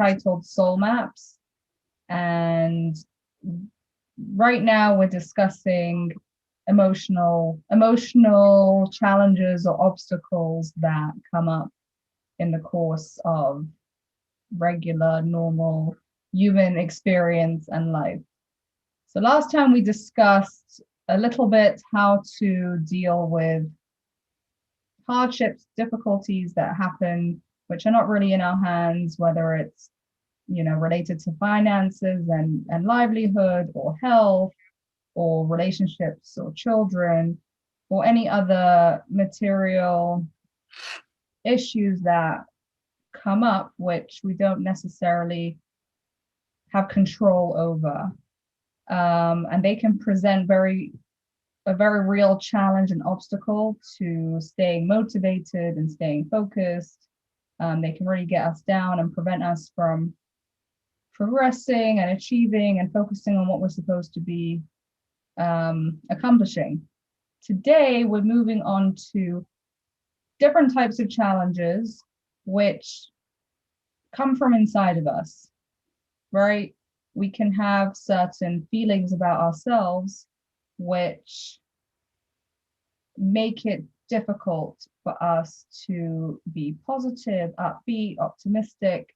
titled Soul Maps. And right now we're discussing emotional challenges or obstacles that come up in the course of regular, normal human experience and life. So last time we discussed a little bit how to deal with hardships, difficulties that happen, which are not really in our hands, whether it's, related to finances and livelihood or health or relationships or children or any other material issues that come up, which we don't necessarily have control over. And they can present a very real challenge and obstacle to staying motivated and staying focused. They can really get us down and prevent us from progressing and achieving and focusing on what we're supposed to be accomplishing. Today, we're moving on to different types of challenges which come from inside of us, right? We can have certain feelings about ourselves which make it difficult for us to be positive, upbeat, optimistic.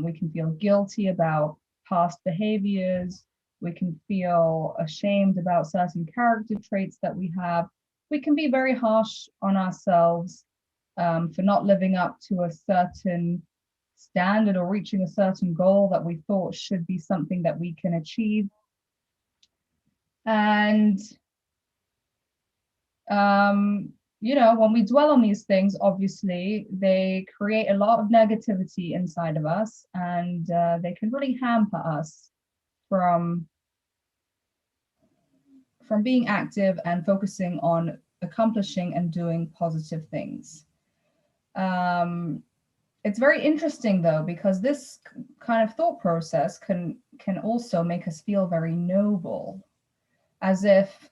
We can feel guilty about past behaviors. We can feel ashamed about certain character traits that we have. We can be very harsh on ourselves for not living up to a certain standard or reaching a certain goal that we thought should be something that we can achieve. And when we dwell on these things, obviously they create a lot of negativity inside of us, and they can really hamper us from being active and focusing on accomplishing and doing positive things. It's very interesting though, because this kind of thought process can also make us feel very noble, as if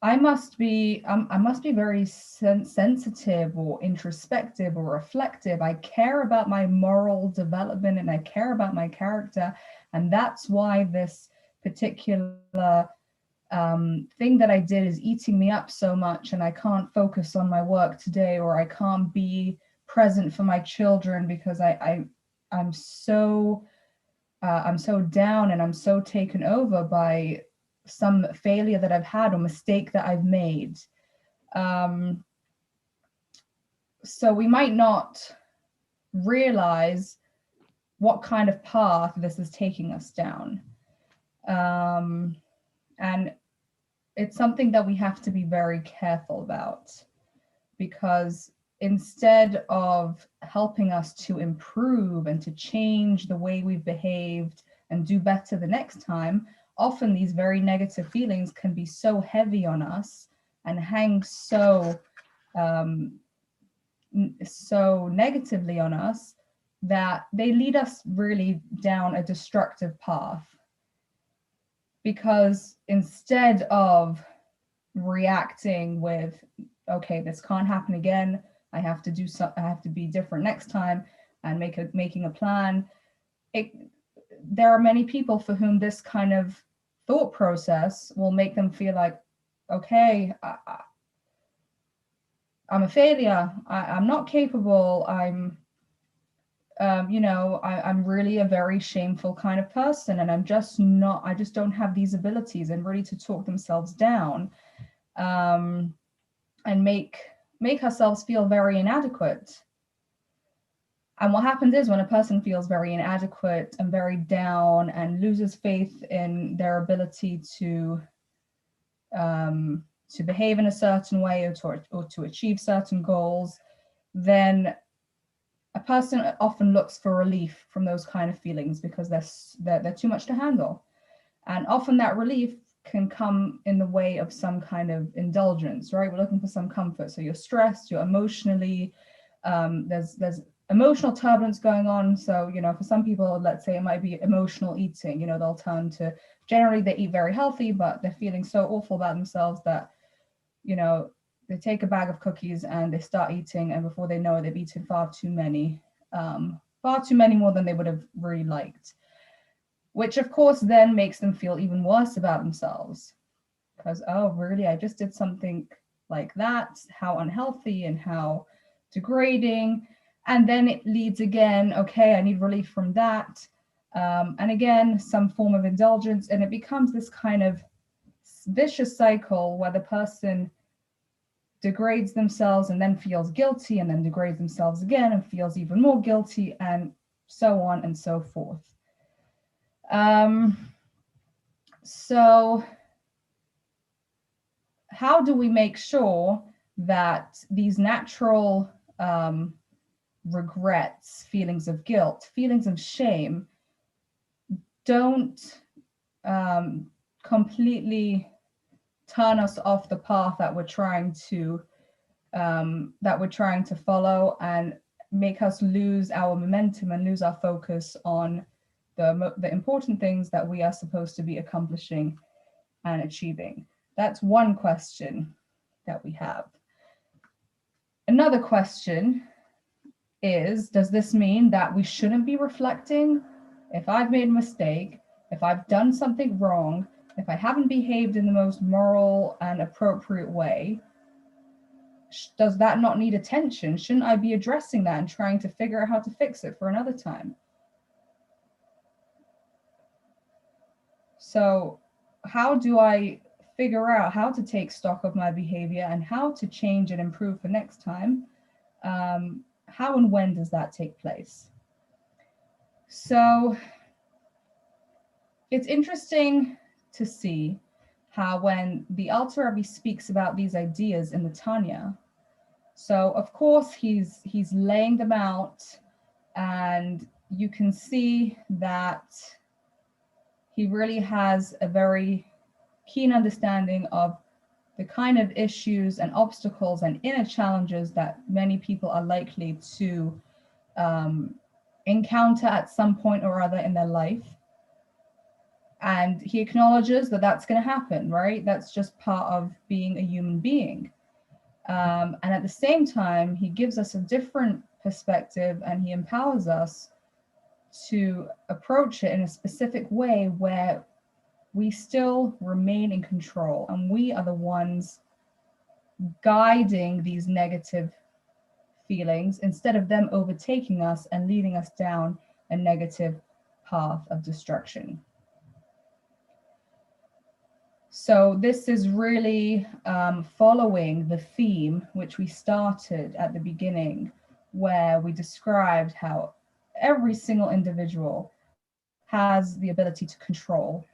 I must be very sensitive or introspective or reflective. I care about my moral development and I care about my character, and that's why this particular thing that I did is eating me up so much, and I can't focus on my work today, or I can't be present for my children because I'm so down and I'm so taken over by some failure that I've had or mistake that I've made. So we might not realize what kind of path this is taking us down. And it's something that we have to be very careful about, because instead of helping us to improve and to change the way we've behaved and do better the next time, often these very negative feelings can be so heavy on us and hang so negatively on us that they lead us really down a destructive path. Because instead of reacting with, okay, this can't happen again, I have to do something, I have to be different next time, and making a plan, there are many people for whom this kind of thought process will make them feel like, okay, I'm a failure, I'm not capable, I'm really a very shameful kind of person, and I just don't have these abilities, and really to talk themselves down and make ourselves feel very inadequate. And what happens is, when a person feels very inadequate and very down and loses faith in their ability to behave in a certain way or to achieve certain goals, then a person often looks for relief from those kind of feelings because they're too much to handle. And often that relief can come in the way of some kind of indulgence, right? We're looking for some comfort. So you're stressed, you're emotionally, there's emotional turbulence going on. So, for some people, let's say it might be emotional eating, they'll turn to, generally they eat very healthy, but they're feeling so awful about themselves that, they take a bag of cookies and they start eating, and before they know it, they've eaten far too many. far too many more than they would have really liked, which of course then makes them feel even worse about themselves because, oh, really, I just did something like that, how unhealthy and how degrading. And then it leads again, okay, I need relief from that. And again, some form of indulgence, and it becomes this kind of vicious cycle where the person degrades themselves and then feels guilty and then degrades themselves again and feels even more guilty, and so on and so forth. So how do we make sure that these natural regrets, feelings of guilt, feelings of shame don't completely turn us off the path that we're trying to follow and make us lose our momentum and lose our focus on the important things that we are supposed to be accomplishing and achieving? That's one question that we have. Another question is, does this mean that we shouldn't be reflecting? If I've made a mistake, if I've done something wrong, if I haven't behaved in the most moral and appropriate way, does that not need attention? Shouldn't I be addressing that and trying to figure out how to fix it for another time? So how do I figure out how to take stock of my behavior and how to change and improve for next time? How and when does that take place? So it's interesting to see how when the Alter Rebbe speaks about these ideas in the Tanya, so of course he's laying them out, and you can see that he really has a very keen understanding of the kind of issues and obstacles and inner challenges that many people are likely to encounter at some point or other in their life. And he acknowledges that that's going to happen, right? That's just part of being a human being. And at the same time, he gives us a different perspective and he empowers us to approach it in a specific way where we still remain in control and we are the ones guiding these negative feelings instead of them overtaking us and leading us down a negative path of destruction. So this is really following the theme which we started at the beginning, where we described how every single individual has the ability to control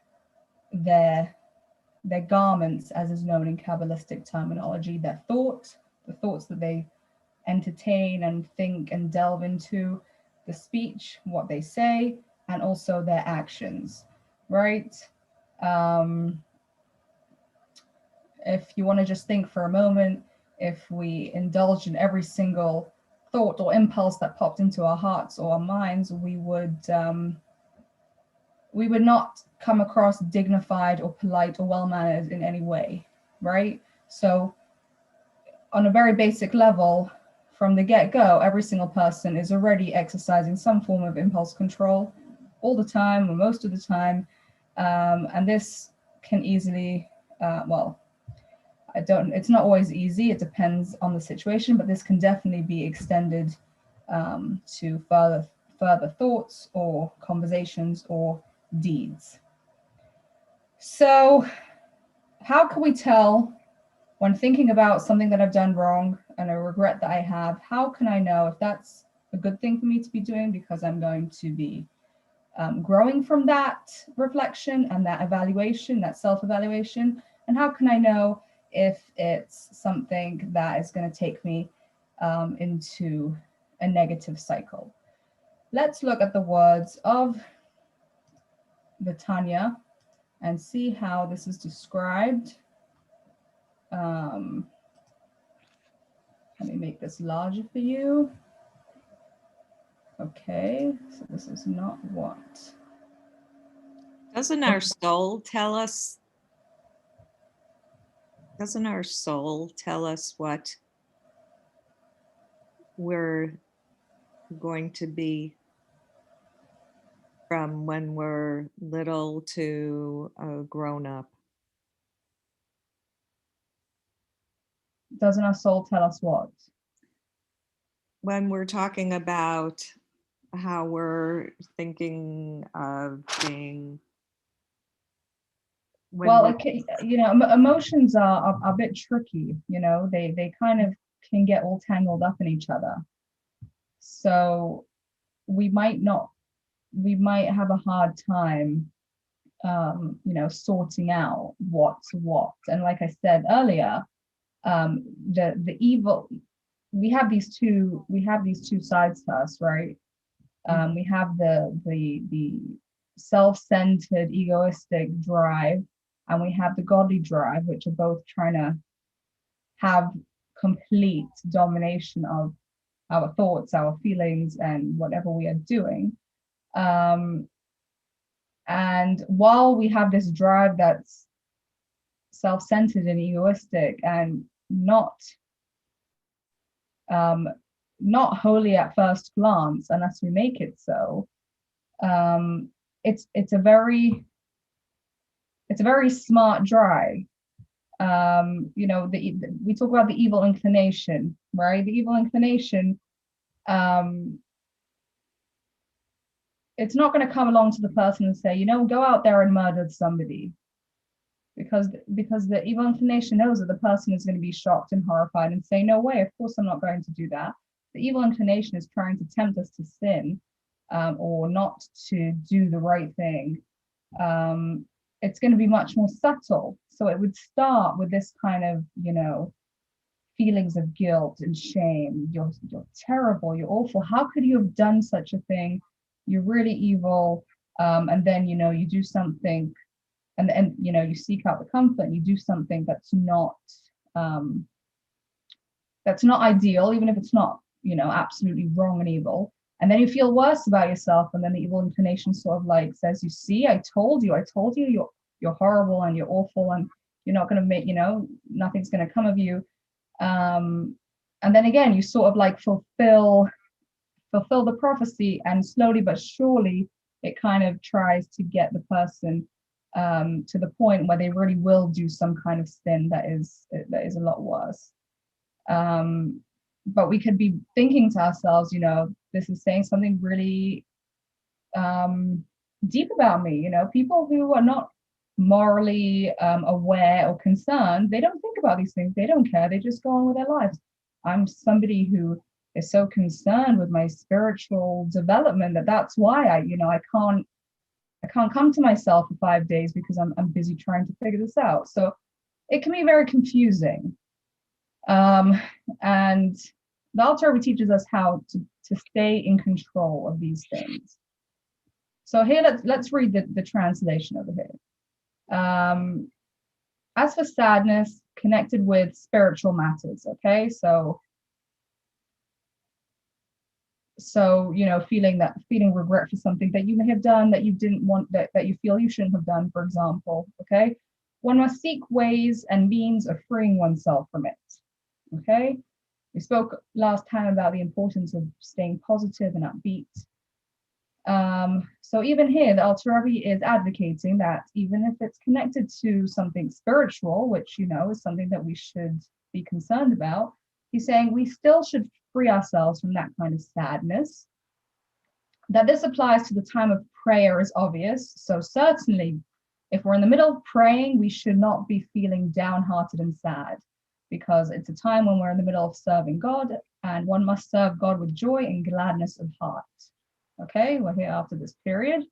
their garments, as is known in Kabbalistic terminology, their thought, the thoughts that they entertain and think and delve into, the speech, what they say, and also their actions, right? If you want to just think for a moment, if we indulge in every single thought or impulse that popped into our hearts or our minds, we would not come across dignified or polite or well-mannered in any way, right? So on a very basic level, from the get-go, every single person is already exercising some form of impulse control all the time or most of the time. And this can easily, it's not always easy, it depends on the situation, but this can definitely be extended to further thoughts or conversations or deeds. So how can we tell when thinking about something that I've done wrong and a regret that I have, how can I know if that's a good thing for me to be doing because I'm going to be growing from that reflection and that evaluation, that self-evaluation? And how can I know if it's something that is going to take me into a negative cycle? Let's look at the words of the Tanya and see how this is described. Let me make this larger for you. Okay, so this is not what. Doesn't our soul tell us? Doesn't our soul tell us what we're going to be from when we're little to grown up? Doesn't our soul tell us what? When we're talking about how we're thinking of being when Well, we're emotions are a bit tricky, they kind of can get all tangled up in each other. So we might not, we might have a hard time, sorting out what's what. And like I said earlier, the evil, we have these two sides to us, right? We have the self-centered, egoistic drive, and we have the godly drive, which are both trying to have complete domination of our thoughts, our feelings, and whatever we are doing. And while we have this drive that's self-centered and egoistic and um, not holy at first glance, unless we make it so, it's a very smart drive. We talk about the evil inclination, right? The evil inclination, it's not going to come along to the person and say, go out there and murder somebody, because the evil inclination knows that the person is going to be shocked and horrified and say, no way, of course I'm not going to do that. The evil inclination is trying to tempt us to sin, or not to do the right thing. It's going to be much more subtle. So it would start with this kind of, feelings of guilt and shame. You're terrible, you're awful. How could you have done such a thing? You're really evil. And then, you do something, and you seek out the comfort and you do something that's not ideal, even if it's not, absolutely wrong and evil. And then you feel worse about yourself, and then the evil inclination sort of like says, you see, I told you, you're horrible and you're awful, and you're not going to make, nothing's going to come of you. And then again, you sort of like fulfill the prophecy, and slowly but surely it kind of tries to get the person to the point where they really will do some kind of sin that is a lot worse. But we could be thinking to ourselves, this is saying something really deep about me. People who are not morally aware or concerned, they don't think about these things. They don't care. They just go on with their lives. I'm somebody who is so concerned with my spiritual development that's why I can't come to myself for 5 days, because I'm busy trying to figure this out. So it can be very confusing. And the Alter Rebbe teaches us how to stay in control of these things. So here, let's read the translation over here. As for sadness connected with spiritual matters, okay, so feeling regret for something that you may have done that you didn't want, that you feel you shouldn't have done, for example, okay, one must seek ways and means of freeing oneself from it. Okay, we spoke last time about the importance of staying positive and upbeat. So even here, the Alter Rebbe is advocating that even if it's connected to something spiritual, which is something that we should be concerned about, he's saying we still should free ourselves from that kind of sadness. That this applies to the time of prayer is obvious. So certainly, if we're in the middle of praying, we should not be feeling downhearted and sad, because it's a time when we're in the middle of serving God, and one must serve God with joy and gladness of heart. Okay, we're here after this period.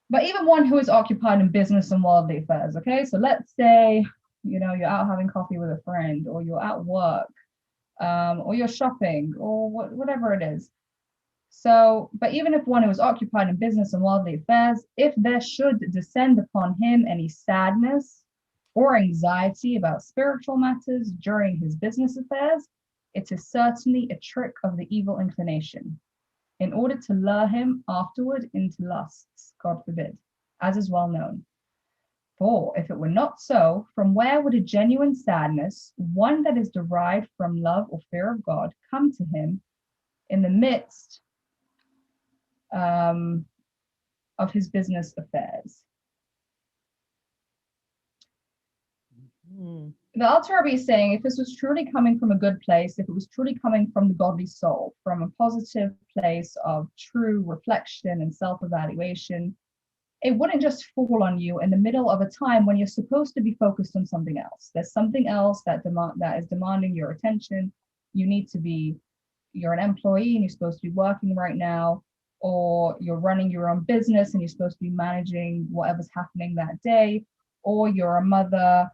But even one who is occupied in business and worldly affairs, okay, so let's say, you're out having coffee with a friend, or you're at work, or you're shopping, or whatever it is. So, but even if one who is occupied in business and worldly affairs, if there should descend upon him any sadness or anxiety about spiritual matters during his business affairs, it is certainly a trick of the evil inclination, in order to lure him afterward into lusts, God forbid, as is well known. For if it were not so, from where would a genuine sadness, one that is derived from love or fear of God, come to him in the midst of his business affairs. Mm. The Alter Rebbe is saying if this was truly coming from a good place, if it was truly coming from the godly soul, from a positive place of true reflection and self-evaluation, it wouldn't just fall on you in the middle of a time when you're supposed to be focused on something else. There's something else that is demanding your attention. You're an employee and you're supposed to be working right now, or you're running your own business and you're supposed to be managing whatever's happening that day, or you're a mother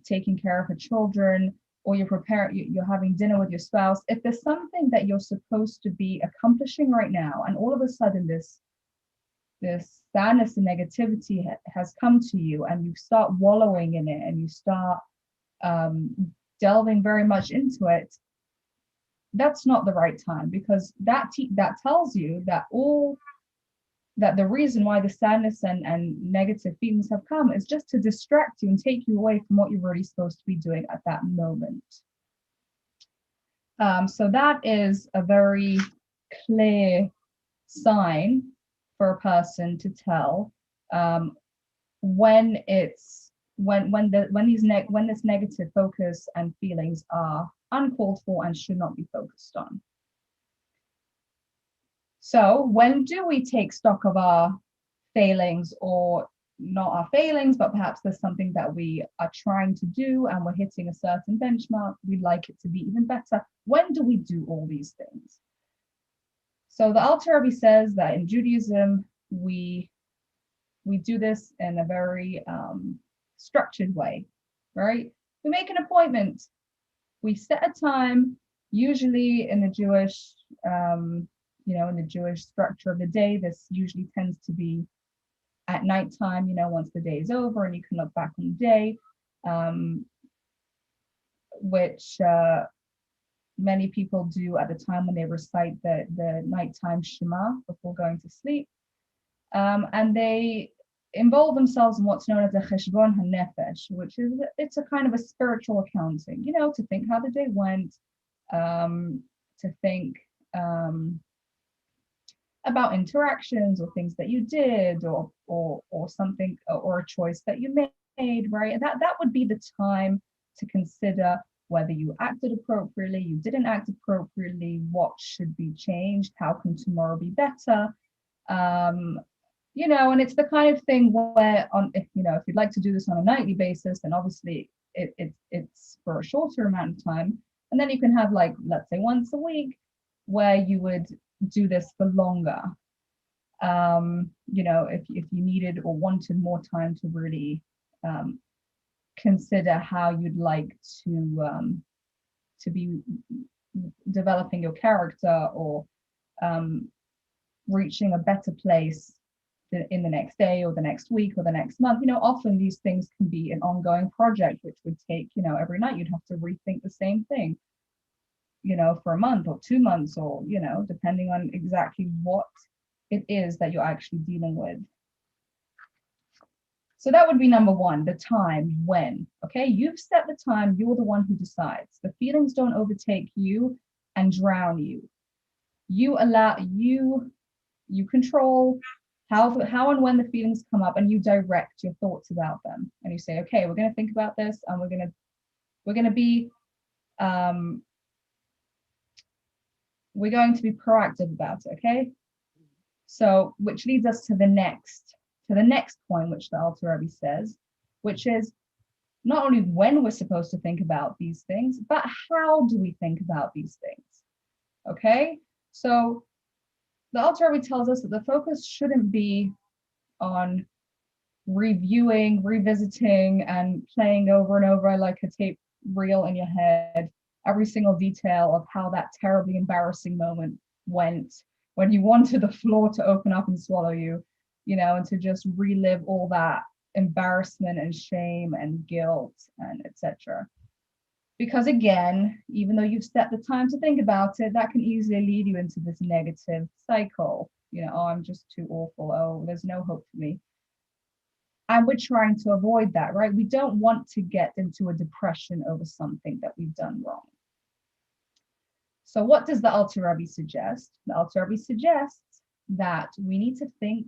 taking care of her children, or you're having dinner with your spouse. If there's something that you're supposed to be accomplishing right now, and all of a sudden this sadness and negativity has come to you, and you start wallowing in it, and you start delving very much into it, that's not the right time, because that tells you that the reason why the sadness and negative feelings have come is just to distract you and take you away from what you're really supposed to be doing at that moment. So that is a very clear sign for a person to tell when this negative focus and feelings are uncalled for and should not be focused on. So when do we take stock of our failings, or not our failings, but perhaps there's something that we are trying to do and we're hitting a certain benchmark, we'd like it to be even better. When do we do all these things? So the Alter Rebbe says that in Judaism, we do this in a very structured way, right? We make an appointment. We set a time, usually in the Jewish, in the Jewish structure of the day, this usually tends to be at nighttime, once the day is over and you can look back on the day, which many people do at the time when they recite the nighttime Shema before going to sleep. And they involve themselves in what's known as a cheshbon hanefesh, which is, it's a kind of a spiritual accounting, to think how the day went, to think about interactions or things that you did, or something, or a choice that you made, right? And that would be the time to consider whether you acted appropriately, you didn't act appropriately, what should be changed, how can tomorrow be better? And it's the kind of thing where if you'd like to do this on a nightly basis, then obviously it's for a shorter amount of time. And then you can have, like, let's say once a week, where you would do this for longer. If you needed or wanted more time to really consider how you'd like to be developing your character, or reaching a better place in the next day or the next week or the next month. Often these things can be an ongoing project, which would take, every night you'd have to rethink the same thing, for a month or 2 months, or, depending on exactly what it is that you're actually dealing with. So that would be number one, the time when, okay? You've set the time, you're the one who decides. The feelings don't overtake you and drown you. You control how and when the feelings come up, and you direct your thoughts about them. And you say, okay, we're going to think about this, and we're going to be proactive about it, okay? So, which leads us to the next point, which the Alter Rebbe says, which is not only when we're supposed to think about these things, but how do we think about these things, okay? So the Alter Rebbe tells us that the focus shouldn't be on reviewing, revisiting, and playing over and over like a tape reel in your head every single detail of how that terribly embarrassing moment went, when you wanted the floor to open up and swallow you, and to just relive all that embarrassment and shame and guilt and etc. Because again, even though you've set the time to think about it, that can easily lead you into this negative cycle. Oh, I'm just too awful. Oh, there's no hope for me. And we're trying to avoid that, right? We don't want to get into a depression over something that we've done wrong. So what does the Alter Rebbe suggest? The Alter Rebbe suggests that we need to think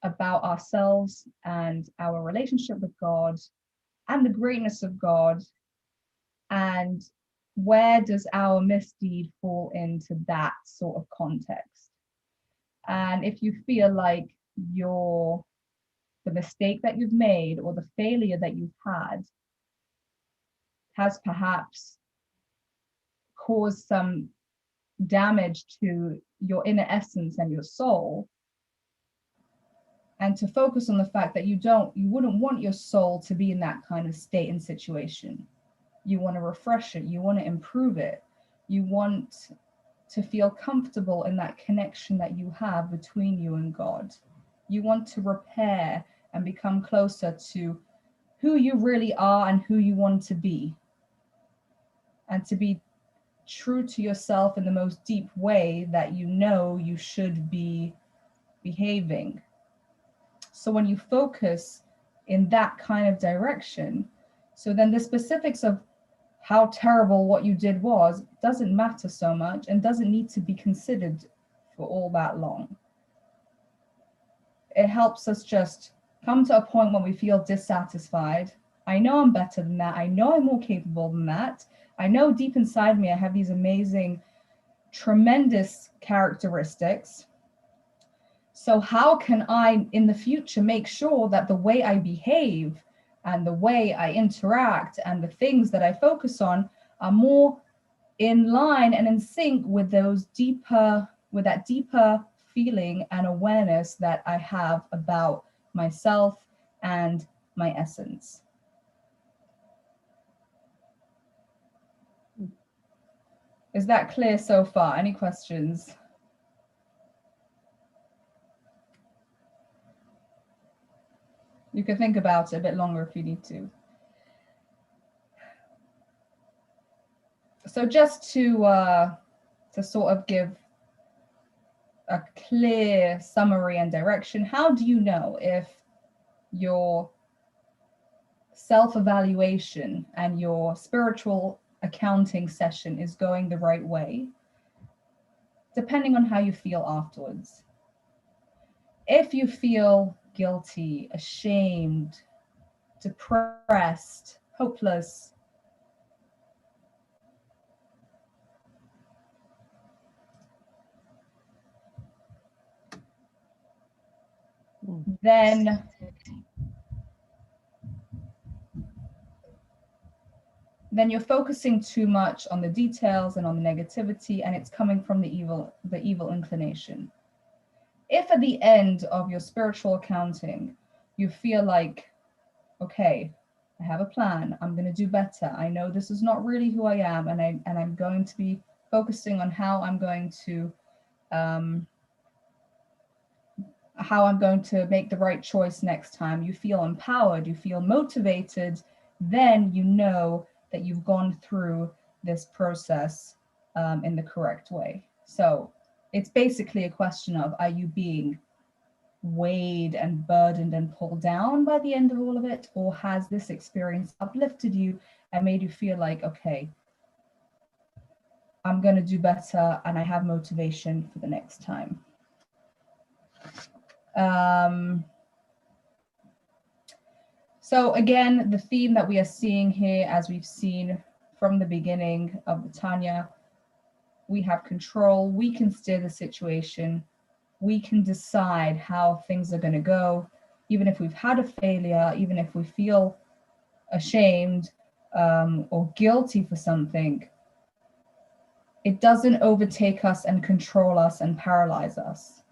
about ourselves and our relationship with God and the greatness of God, and where does our misdeed fall into that sort of context. And if you feel like the mistake that you've made or the failure that you've had has perhaps caused some damage to your inner essence and your soul, and to focus on the fact that you wouldn't want your soul to be in that kind of state and situation. You want to refresh it, you want to improve it, you want to feel comfortable in that connection that you have between you and God. You want to repair and become closer to who you really are and who you want to be, and to be true to yourself in the most deep way that you know you should be behaving. So when you focus in that kind of direction, so then the specifics of how terrible what you did was doesn't matter so much and doesn't need to be considered for all that long. It helps us just come to a point when we feel dissatisfied. I know I'm better than that. I know I'm more capable than that. I know deep inside me I have these amazing, tremendous characteristics. So how can I in the future make sure that the way I behave and the way I interact and the things that I focus on are more in line and in sync with that deeper feeling and awareness that I have about myself and my essence. Is that clear so far? Any questions? You can think about it a bit longer if you need to. So just to sort of give a clear summary and direction, how do you know if your self-evaluation and your spiritual accounting session is going the right way? Depending on how you feel afterwards. If you feel guilty, ashamed, depressed, hopeless, then you're focusing too much on the details and on the negativity, and it's coming from the evil inclination. If at the end of your spiritual accounting, you feel like, okay, I have a plan, I'm going to do better, I know this is not really who I am, and I'm going to be focusing on how I'm going to make the right choice next time, you feel empowered, you feel motivated, then you know that you've gone through this process in the correct way. So it's basically a question of, are you being weighed and burdened and pulled down by the end of all of it, or has this experience uplifted you and made you feel like, okay, I'm going to do better and I have motivation for the next time. So again, the theme that we are seeing here, as we've seen from the beginning of the Tanya, we have control, we can steer the situation, we can decide how things are going to go, even if we've had a failure, even if we feel ashamed or guilty for something. It doesn't overtake us and control us and paralyze us.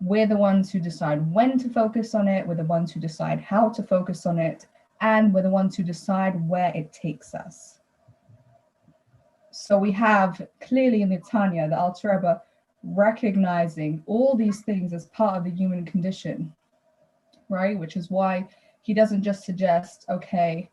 We're the ones who decide when to focus on it, we're the ones who decide how to focus on it, and we're the ones who decide where it takes us. So we have clearly in the Tanya, the Alter Rebbe recognizing all these things as part of the human condition, right? Which is why he doesn't just suggest, okay,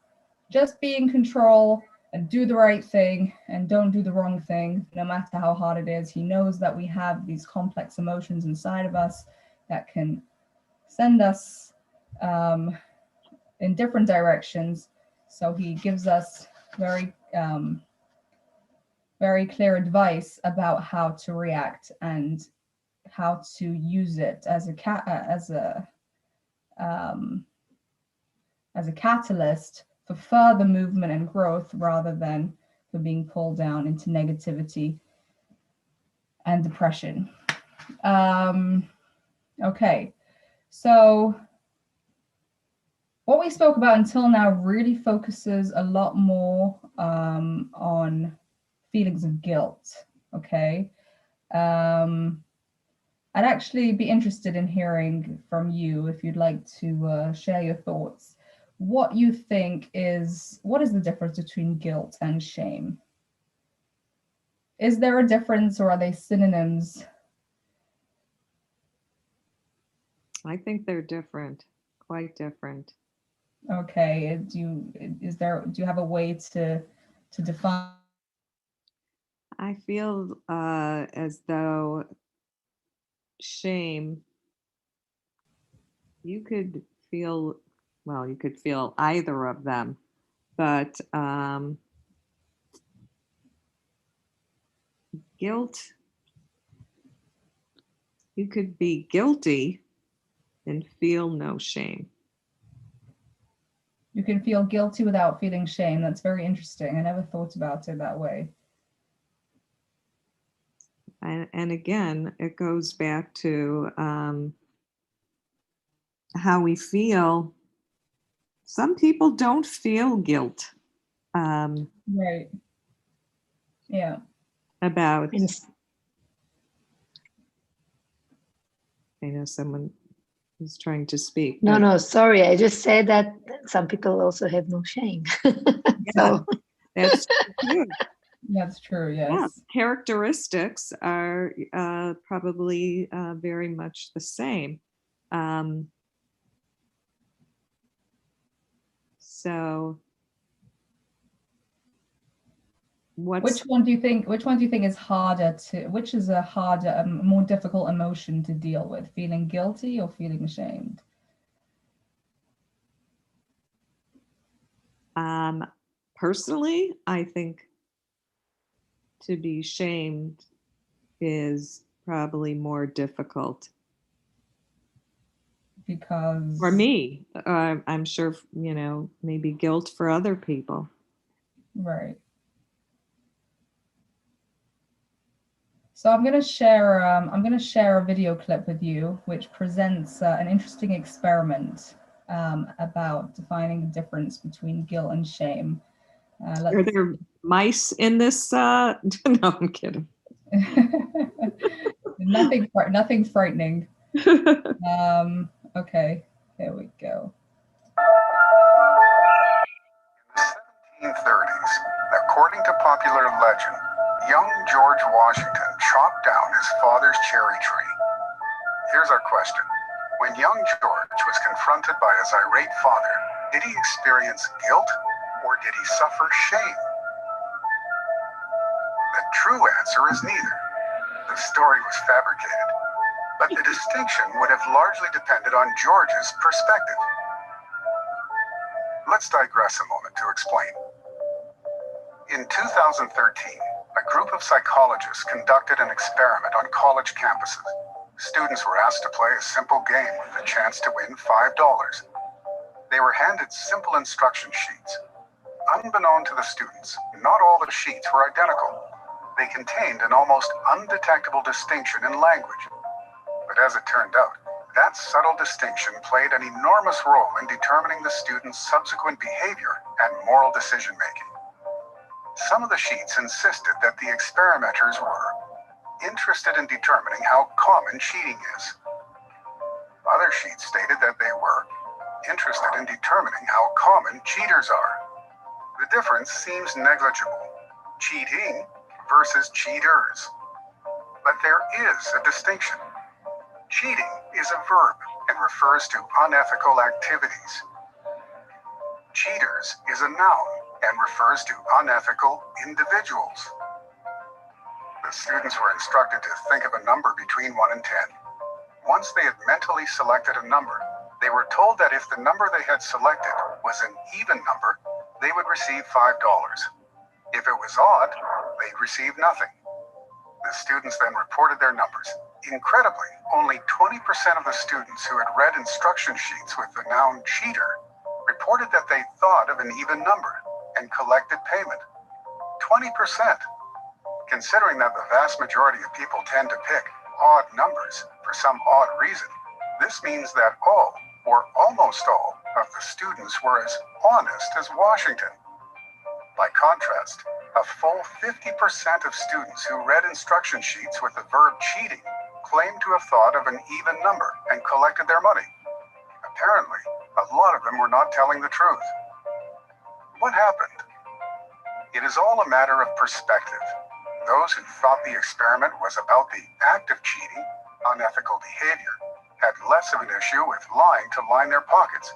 just be in control and do the right thing and don't do the wrong thing, no matter how hard it is. He knows that we have these complex emotions inside of us that can send us in different directions. So he gives us very clear advice about how to react and how to use it as as a catalyst for further movement and growth rather than for being pulled down into negativity and depression. Okay, so what we spoke about until now really focuses a lot more on feelings of guilt. Okay. I'd actually be interested in hearing from you if you'd like to share your thoughts. What you think what is the difference between guilt and shame? Is there a difference or are they synonyms? I think they're different, quite different. Okay, do you have a way to define? I feel as though shame, you could feel, well, you could feel either of them, but guilt, you could be guilty and feel no shame. You can feel guilty without feeling shame. That's very interesting. I never thought about it that way. And again, it goes back to how we feel. Some people don't feel guilt Right. Yeah. about, And I know someone is trying to speak. no, but no, sorry. I just said that some people also have no shame. So that's true. That's true. Yeah, Yes. characteristics are probably very much the same. So Which one do you think is harder which is a harder, more difficult emotion to deal with, feeling guilty or feeling ashamed? Personally, I think to be shamed is probably more difficult Because for me. I'm sure, maybe guilt for other people. right. So I'm going to share a video clip with you, which presents an interesting experiment about defining the difference between guilt and shame. Are there mice in this? No, I'm kidding. Nothing frightening. Okay, here we go. In the 1730s, according to popular legend, young George Washington chopped down his father's cherry tree. Here's our question. When young George was confronted by his irate father, did he experience guilt or did he suffer shame? The true answer is neither. The story was fabricated, but the distinction would have largely depended on George's perspective. Let's digress a moment to explain. In 2013, a group of psychologists conducted an experiment on college campuses. Students were asked to play a simple game with a chance to win $5. They were handed simple instruction sheets. Unbeknown to the students, not all the sheets were identical. They contained an almost undetectable distinction in language. But as it turned out, that subtle distinction played an enormous role in determining the students' subsequent behavior and moral decision-making. Some of the sheets insisted that the experimenters were interested in determining how common cheating is. Other sheets stated that they were interested in determining how common cheaters are. The difference seems negligible. Cheating versus cheaters. But there is a distinction. Cheating is a verb and refers to unethical activities. Cheaters is a noun and refers to unethical individuals. The students were instructed to think of a number between 1 and 10. Once they had mentally selected a number, they were told that if the number they had selected was an even number, they would receive $5. If it was odd, they'd receive nothing. The students then reported their numbers. Incredibly, only 20% of the students who had read instruction sheets with the noun cheater reported that they thought of an even number and collected payment. 20%. Considering that the vast majority of people tend to pick odd numbers for some odd reason, this means that all, or almost all, of the students were as honest as Washington. By contrast, a full 50% of students who read instruction sheets with the verb cheating claimed to have thought of an even number and collected their money. Apparently, a lot of them were not telling the truth. What happened? It is all a matter of perspective. Those who thought the experiment was about the act of cheating, unethical behavior, had less of an issue with lying to line their pockets.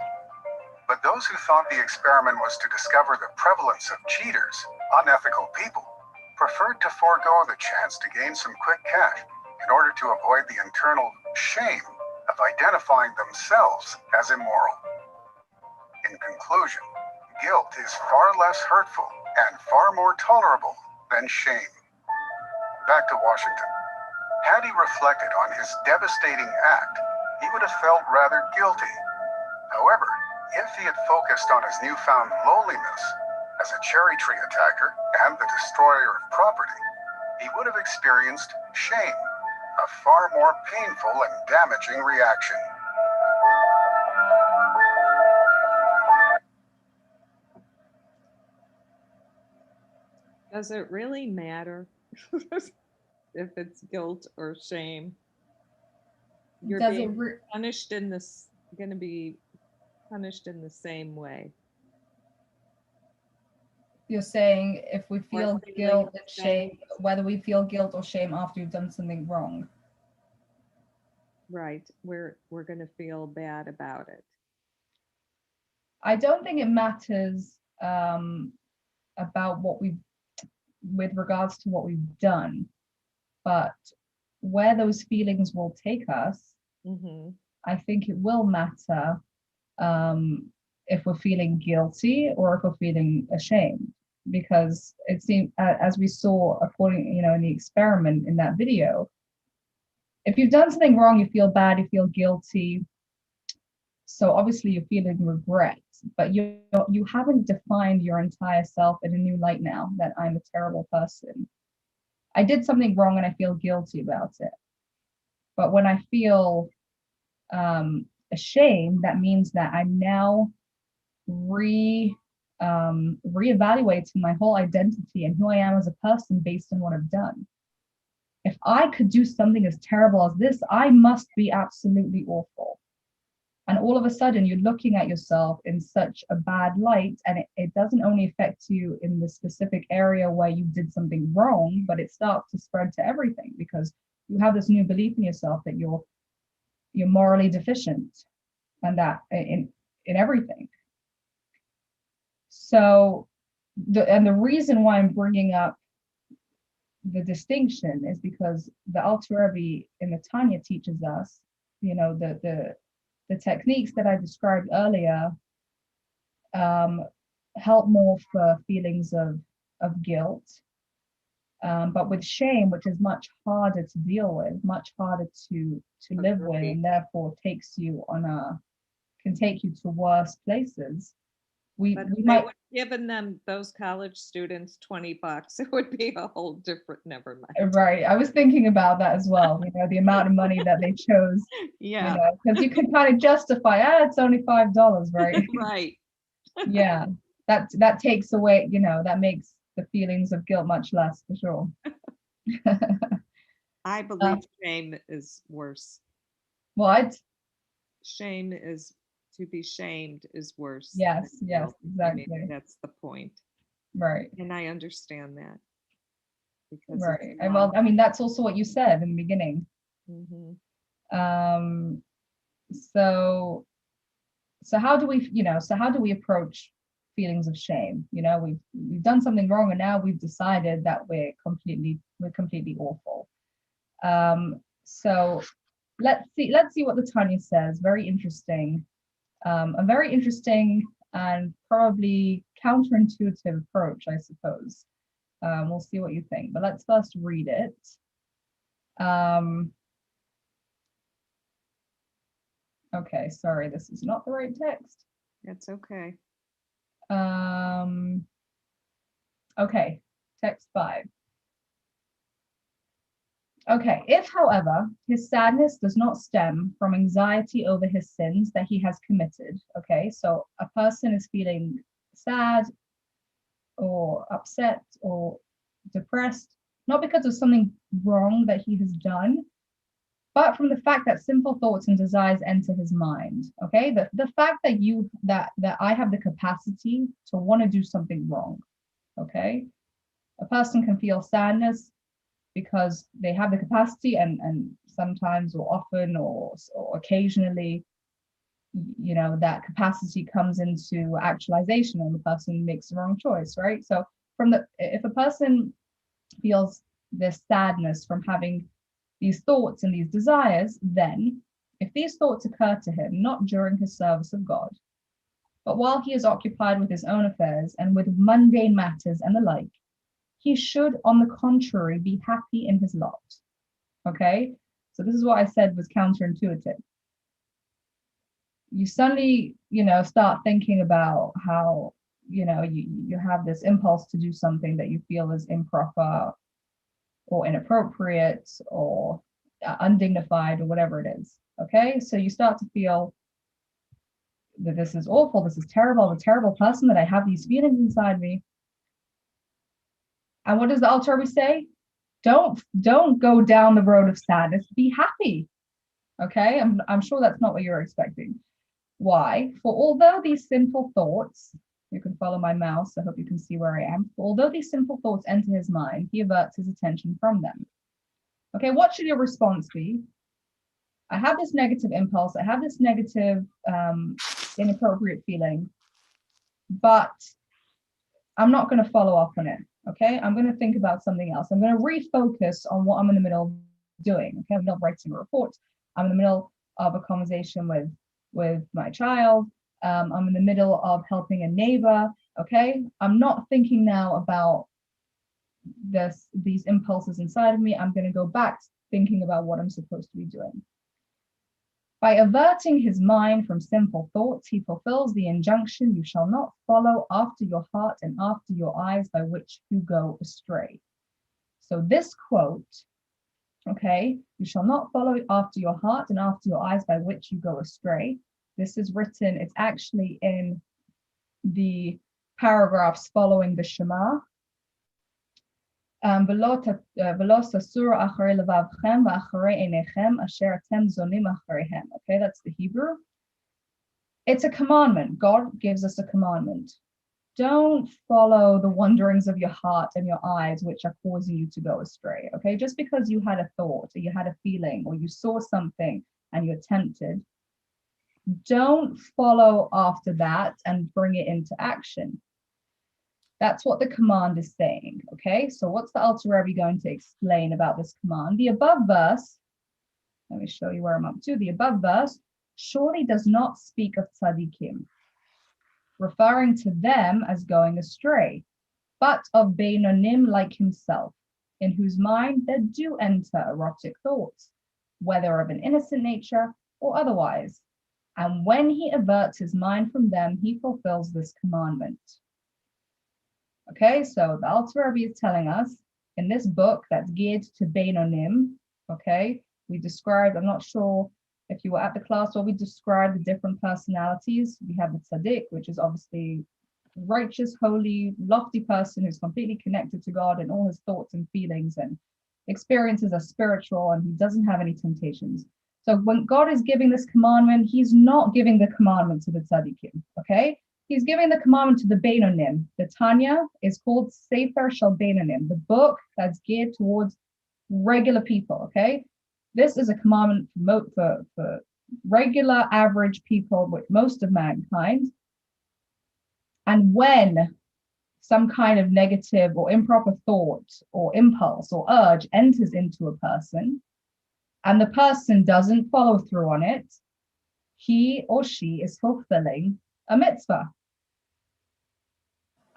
But those who thought the experiment was to discover the prevalence of cheaters, unethical people, preferred to forego the chance to gain some quick cash in order to avoid the internal shame of identifying themselves as immoral. In conclusion, guilt is far less hurtful and far more tolerable than shame. Back to Washington. Had he reflected on his devastating act, he would have felt rather guilty. However, if he had focused on his newfound lowliness as a cherry tree attacker and the destroyer of property, he would have experienced shame, a far more painful and damaging reaction. Does it really matter if it's guilt or shame? You're Does being it punished in this, going to be punished in the same way. You're saying if we feel feeling guilt the and shame, same. whether we feel guilt or shame after we've done something wrong? Right. We're going to feel bad about it. I don't think it matters about what we've, with regards to what we've done, but where those feelings will take us, I think it will matter if we're feeling guilty or if we're feeling ashamed, because it seems, as we saw, according, in the experiment in that video, if you've done something wrong, you feel bad, you feel guilty. So obviously you're feeling regret, but you haven't defined your entire self in a new light now that I'm a terrible person. I did something wrong and I feel guilty about it. But when I feel ashamed, that means that I'm now reevaluating my whole identity and who I am as a person based on what I've done. If I could do something as terrible as this, I must be absolutely awful. And all of a sudden you're looking at yourself in such a bad light, and it doesn't only affect you in the specific area where you did something wrong, but it starts to spread to everything, because you have this new belief in yourself that you're morally deficient, and that in everything. So the reason why I'm bringing up the distinction is because the Alter Rebbe in the Tanya teaches us, the techniques that I described earlier help more for feelings of guilt, but with shame, which is much harder to deal with, much harder to live with, and therefore can take you to worse places. We might have given them, those college students, $20. It would be a whole different, never mind. Right. I was thinking about that as well, the amount of money that they chose. Yeah. Because you can kind of justify, it's only $5, right? Right. Yeah. That takes away, that makes the feelings of guilt much less, for sure. I believe shame is worse. What? Shame is, to be shamed is worse. Yes, exactly. That's the point. Right. And I understand that. Because right. Well, that's also what you said in the beginning. So how do we approach feelings of shame? We've done something wrong, and now we've decided that we're completely awful. So let's see what the Tanya says. Very interesting. A very interesting and probably counterintuitive approach, I suppose. We'll see what you think, but let's first read it. Okay, sorry, this is not the right text. It's okay. Okay, text 5. Okay, if, however, his sadness does not stem from anxiety over his sins that he has committed, okay, so a person is feeling sad or upset or depressed, not because of something wrong that he has done, but from the fact that simple thoughts and desires enter his mind. Okay, the fact that I have the capacity to want to do something wrong. Okay, a person can feel sadness because they have the capacity, and sometimes or often or occasionally, you know, that capacity comes into actualization and the person makes the wrong choice, right? So if a person feels this sadness from having these thoughts and these desires, then if these thoughts occur to him not during his service of God, but while he is occupied with his own affairs and with mundane matters and the like, he should, on the contrary, be happy in his lot. Okay, so this is what I said was counterintuitive. You suddenly, you know, start thinking about how, you know, you have this impulse to do something that you feel is improper or inappropriate or undignified or whatever it is. Okay, so you start to feel that this is awful, this is terrible, I'm a terrible person, that I have these feelings inside me. And what does the Alter Rebbe say? Don't go down the road of sadness, be happy. Okay, I'm sure that's not what you're expecting. Why? For although these simple thoughts, you can follow my mouse, I hope you can see where I am. For although these simple thoughts enter his mind, he averts his attention from them. Okay, what should your response be? I have this negative impulse, I have this negative, inappropriate feeling, but I'm not going to follow up on it. Okay, I'm going to think about something else. I'm going to refocus on what I'm in the middle of doing. Okay, I'm in the middle of writing a report. I'm in the middle of a conversation with my child. I'm in the middle of helping a neighbor. Okay, I'm not thinking now about these impulses inside of me. I'm going to go back thinking about what I'm supposed to be doing. By averting his mind from sinful thoughts, he fulfills the injunction, you shall not follow after your heart and after your eyes by which you go astray. So this quote, okay, you shall not follow after your heart and after your eyes by which you go astray. This is written, it's actually in the paragraphs following the Shema. Okay, that's the Hebrew. It's a commandment. God gives us a commandment. Don't follow the wanderings of your heart and your eyes, which are causing you to go astray. Okay, just because you had a thought or you had a feeling or you saw something and you're tempted, don't follow after that and bring it into action. That's what the command is saying. Okay, so what's the Alter Rebbe going to explain about this command? The above verse, let me show you where I'm up to. The above verse surely does not speak of tzaddikim, referring to them as going astray, but of Beinonim like himself, in whose mind there do enter erotic thoughts, whether of an innocent nature or otherwise. And when he averts his mind from them, he fulfills this commandment. Okay, so the Alter Rebbe is telling us in this book that's geared to Beinonim, okay, we described, I'm not sure if you were at the class, or we described the different personalities. We have the tzaddik, which is obviously righteous, holy, lofty person who's completely connected to God, and all his thoughts and feelings and experiences are spiritual, and he doesn't have any temptations. So when God is giving this commandment, he's not giving the commandment to the tzaddikim, okay? He's giving the commandment to the Beinonim. The Tanya is called Sefer Shel Beinonim, the book that's geared towards regular people, okay? This is a commandment for regular, average people, with most of mankind. And when some kind of negative or improper thought or impulse or urge enters into a person, and the person doesn't follow through on it, he or she is fulfilling a mitzvah.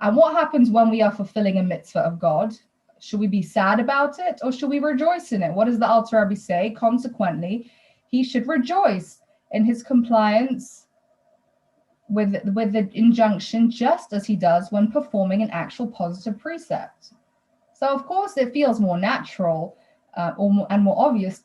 And what happens when we are fulfilling a mitzvah of God? Should we be sad about it or should we rejoice in it? What does the Alter Rebbe say? Consequently, he should rejoice in his compliance with the injunction, just as he does when performing an actual positive precept. So of course it feels more natural and more obvious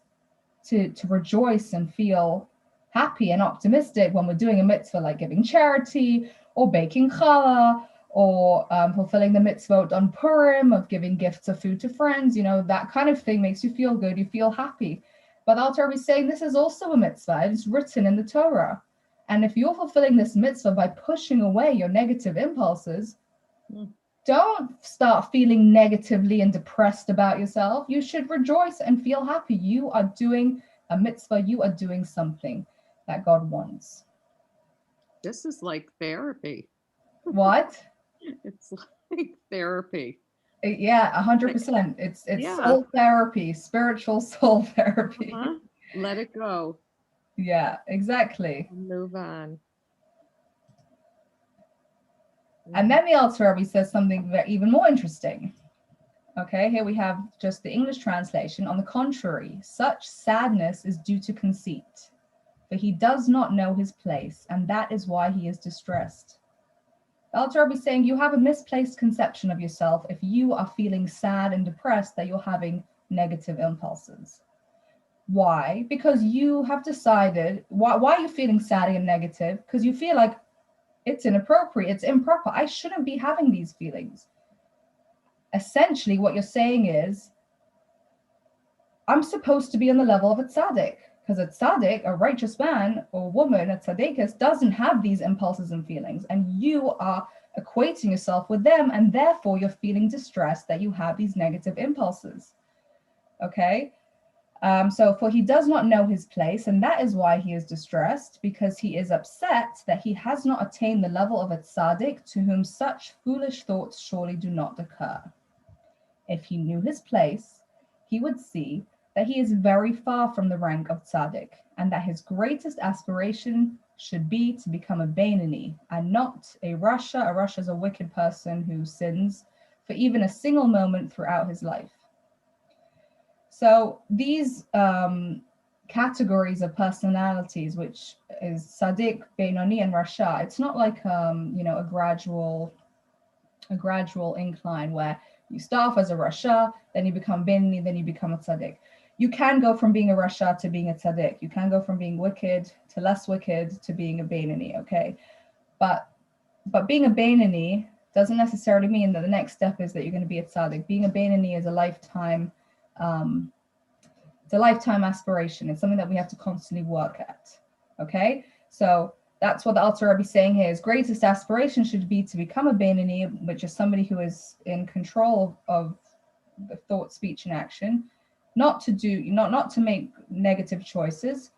to rejoice and feel happy and optimistic when we're doing a mitzvah like giving charity or baking challah or fulfilling the mitzvot on Purim of giving gifts of food to friends. You know, that kind of thing makes you feel good, you feel happy. But the Alter Rebbe is saying this is also a mitzvah. It's written in the Torah. And if you're fulfilling this mitzvah by pushing away your negative impulses, don't start feeling negatively and depressed about yourself. You should rejoice and feel happy. You are doing a mitzvah. You are doing something that God wants. This is like therapy. What? It's like therapy. Yeah, 100%. It's Yeah. soul therapy, spiritual soul therapy. Uh-huh. Let it go. Yeah, exactly. Move on. And then the Alter Rebbe says something even more interesting. Okay, here we have just the English translation. On the contrary, such sadness is due to conceit, for he does not know his place, and that is why he is distressed. The Alter Rebbe is saying you have a misplaced conception of yourself if you are feeling sad and depressed that you're having negative impulses. Why? Because you have decided, why are you feeling sad and negative? Because you feel like it's inappropriate, it's improper. I shouldn't be having these feelings. Essentially, what you're saying is, I'm supposed to be on the level of a tzaddik, because a tzaddik, a righteous man or woman, a tzaddikus, doesn't have these impulses and feelings, and you are equating yourself with them, and therefore you're feeling distressed that you have these negative impulses. Okay? So for he does not know his place, and that is why he is distressed, because he is upset that he has not attained the level of a tzaddik to whom such foolish thoughts surely do not occur. If he knew his place, he would see that he is very far from the rank of tzaddik, and that his greatest aspiration should be to become a Beinoni, and not a Rasha. A Rasha is a wicked person who sins for even a single moment throughout his life. So these categories of personalities, which is Tzaddik, Beinoni, and Rasha, it's not like a gradual incline where you start off as a Rasha, then you become Beinoni, then you become a Tzaddik. You can go from being a Rasha to being a Tzaddik. You can go from being wicked to less wicked to being a Beinoni, okay? But being a Beinoni doesn't necessarily mean that the next step is that you're going to be a Tzaddik. Being a Beinoni is a lifetime it's a lifetime aspiration. It's something that we have to constantly work at. Okay, so that's what the Alter Rebbe is saying here. His greatest aspiration should be to become a Beinoni, which is somebody who is in control of the thought, speech, and action, not to make negative choices.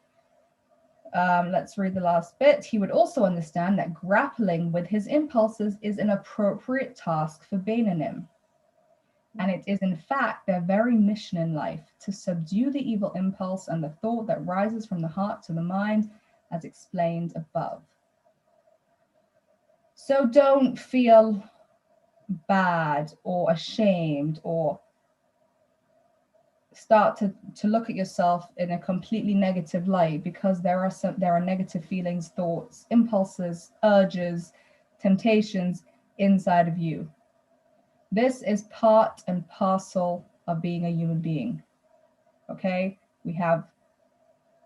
Let's read the last bit. He would also understand that grappling with his impulses is an appropriate task for Beinonim. And it is in fact their very mission in life, to subdue the evil impulse and the thought that rises from the heart to the mind, as explained above. So don't feel bad or ashamed or start to look at yourself in a completely negative light, because there are negative feelings, thoughts, impulses, urges, temptations inside of you. This is part and parcel of being a human being. Okay? We have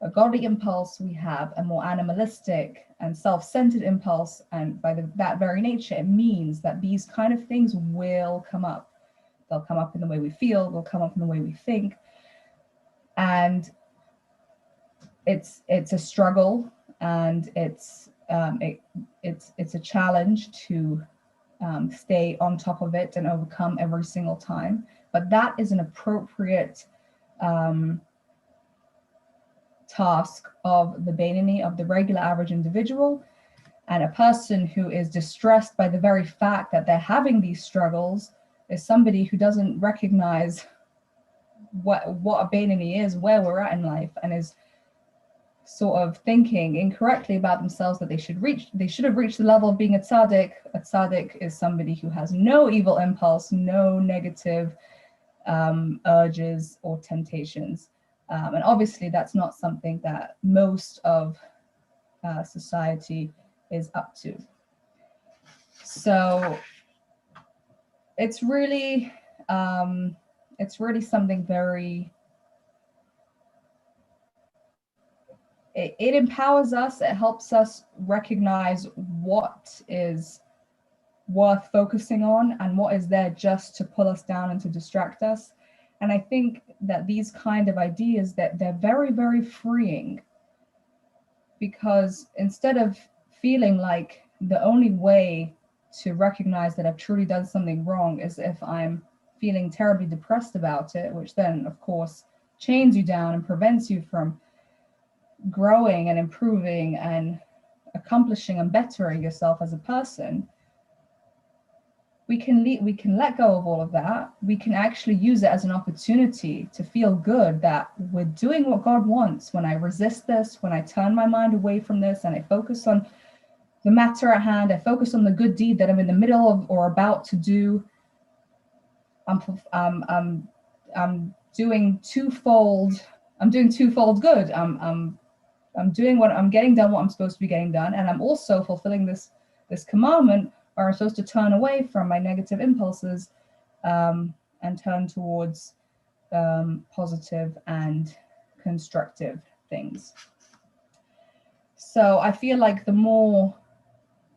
a godly impulse, we have a more animalistic and self-centered impulse, and by that very nature, it means that these kind of things will come up. They'll come up in the way we feel, they'll come up in the way we think. And it's a struggle, and it's a challenge to stay on top of it and overcome every single time. But that is an appropriate task of the Beinoni, of the regular average individual. And a person who is distressed by the very fact that they're having these struggles is somebody who doesn't recognize what a Beinoni is, where we're at in life, and is sort of thinking incorrectly about themselves, that they should have reached the level of being a tzaddik. A tzaddik is somebody who has no evil impulse, no negative urges or temptations. And obviously that's not something that most of society is up to. So it's really something very, it empowers us, it helps us recognize what is worth focusing on and what is there just to pull us down and to distract us. And I think that these kind of ideas, that they're very, very freeing, because instead of feeling like the only way to recognize that I've truly done something wrong is if I'm feeling terribly depressed about it, which then of course chains you down and prevents you from growing and improving and accomplishing and bettering yourself as a person, we can let go of all of that. We can actually use it as an opportunity to feel good that we're doing what God wants. When I resist this, when I turn my mind away from this and I focus on the matter at hand, I focus on the good deed that I'm in the middle of or about to do, I'm doing twofold good. I'm doing what I'm getting done, what I'm supposed to be getting done, and I'm also fulfilling this commandment, or I'm supposed to turn away from my negative impulses and turn towards positive and constructive things. So I feel like the more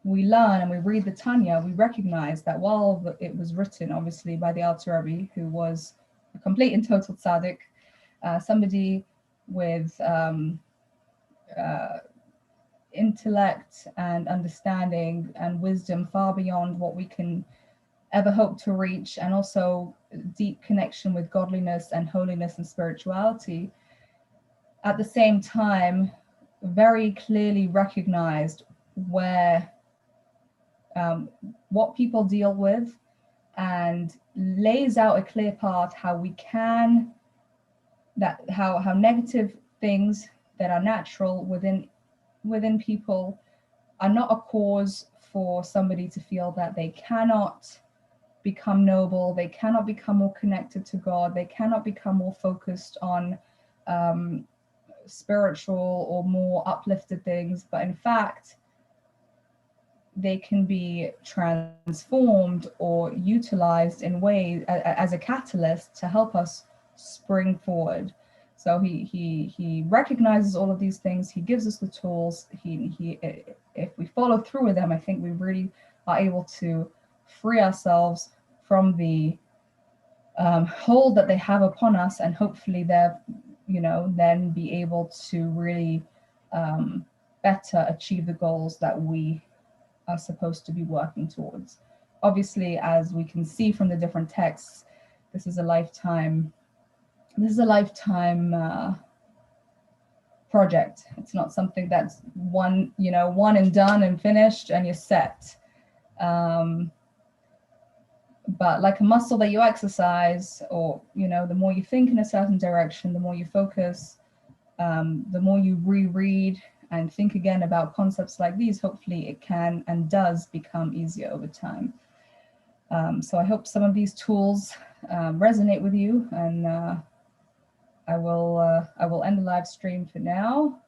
we learn and we read the Tanya, we recognize that while it was written obviously by the Alter Rebbe, who was a complete and total tzaddik, somebody with intellect and understanding and wisdom far beyond what we can ever hope to reach, and also deep connection with godliness and holiness and spirituality, at the same time very clearly recognized where what people deal with, and lays out a clear path how we can, how negative things that are natural within people are not a cause for somebody to feel that they cannot become noble, they cannot become more connected to God, they cannot become more focused on spiritual or more uplifted things, but in fact they can be transformed or utilized in ways as a catalyst to help us spring forward. So he recognizes all of these things. He gives us the tools. If we follow through with them, I think we really are able to free ourselves from the hold that they have upon us, and hopefully then be able to really better achieve the goals that we are supposed to be working towards. Obviously, as we can see from the different texts, this is a lifetime project. It's not something that's one and done and finished and you're set. But like a muscle that you exercise, or the more you think in a certain direction, the more you focus, the more you reread and think again about concepts like these, hopefully it can and does become easier over time. So I hope some of these tools resonate with you, and I will end the live stream for now.